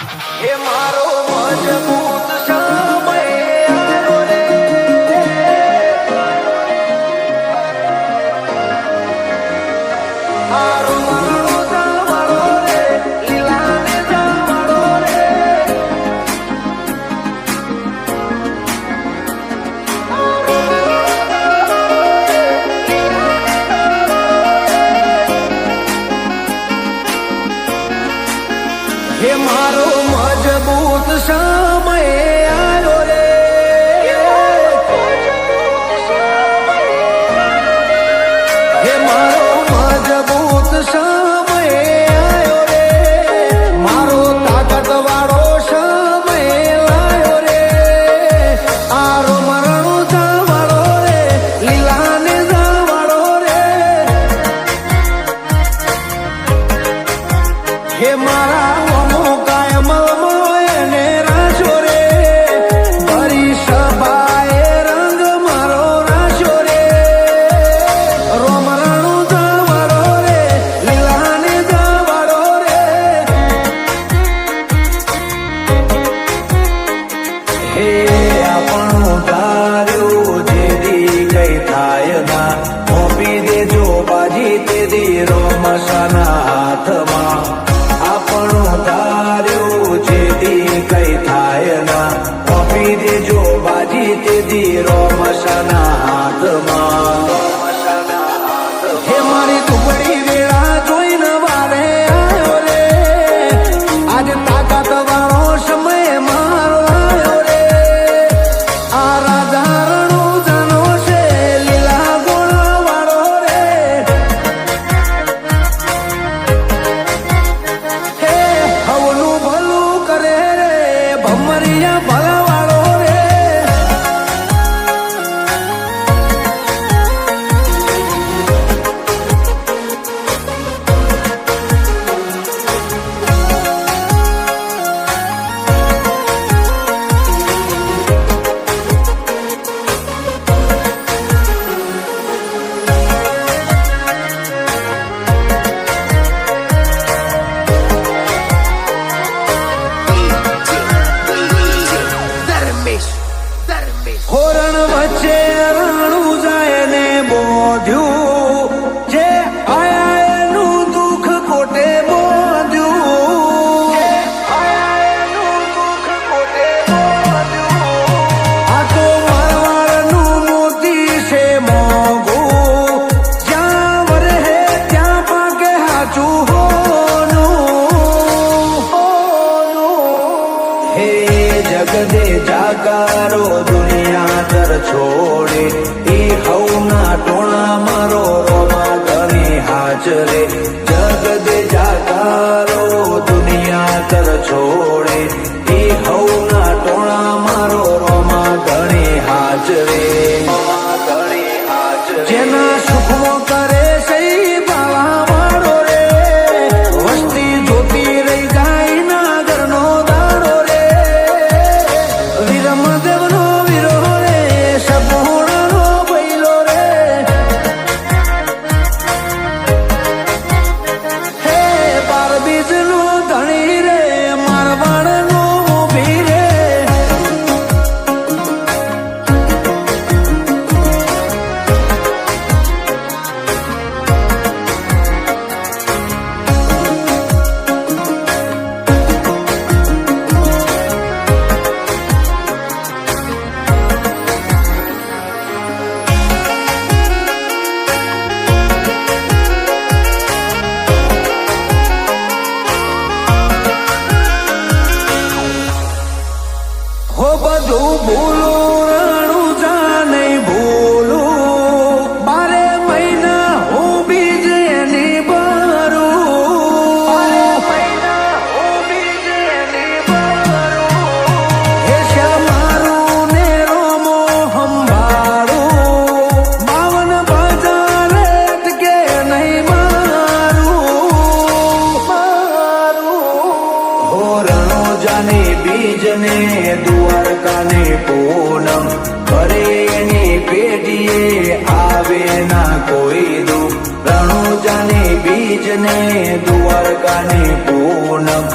હે મારો મજબૂત સમય આવ્યો રે, મારો મારો જમાડો રે, લીલાને જમાડો રે. હે મારો મજબૂત સમય આવ્યો રે, હે મારો મજબૂત સમય આવ્યો રે, મારો તાકાત વાળો સમય લાયો રે. આરો મરણું જવાડો રે, લીલાને જવાડો રે. હે મારા હાથમાં આપણું ધાર્યું છે દી કઈ થાય ના, કોપી દેજો બાજી તે દી રોમસાના હાથમાં. હે મારી ટુકડી વેળા જોઈને વારે આવ્યો રે, આજે તાકાત વાળો સમય મારો આવ્યો રે. આ રાજા રણું જાનો છે, લીલા ગુણ વાળો રે. હોરણ વચ્ચે રાણું જાય ને બોધ્યું, જે આયા એનું દુઃખ કોટે બોધ્યું. આ તો મારવાડનું મોતી છે મોંઘું, જ્યાં વરહે ત્યાં પાકે હાચું હોનું. હે જગદે જાકારો દુનિયા તર છોડે, એ હવના ટોણા મારો રોમા ઘણી હાજરે. જગદે જાકારો દુનિયા તર છોડે, એ હવના ટોણા મારો રોમા ઘણી હાજરે. જેના સુખમાં કરે સહી બાવા વાળો રે, વસ્તી જોતી રહી જાય ના ઘરનો દાડો રે. વીરમદેવનો વીરો રે, સપોણાનો બૈલો રે. હે બાર બીજનો ધણી રે, મારવાડનો ઊભી રે. હો બધું ભૂલું રાણું જા નહીં ભૂલું, 12 મહિના હું બીજ એની ભરું. હે શ્યા મારું ને રોમો સંભાળું, 52 બજાર કે નહીં મારું. હો રણો જાને બીજ ને દ્વારકાને પૂનમ, કરે એની પેઢીએ આવે ના કોઈ દુઃખ. રણુજાને બીજ ને દ્વારકાને પૂનમ,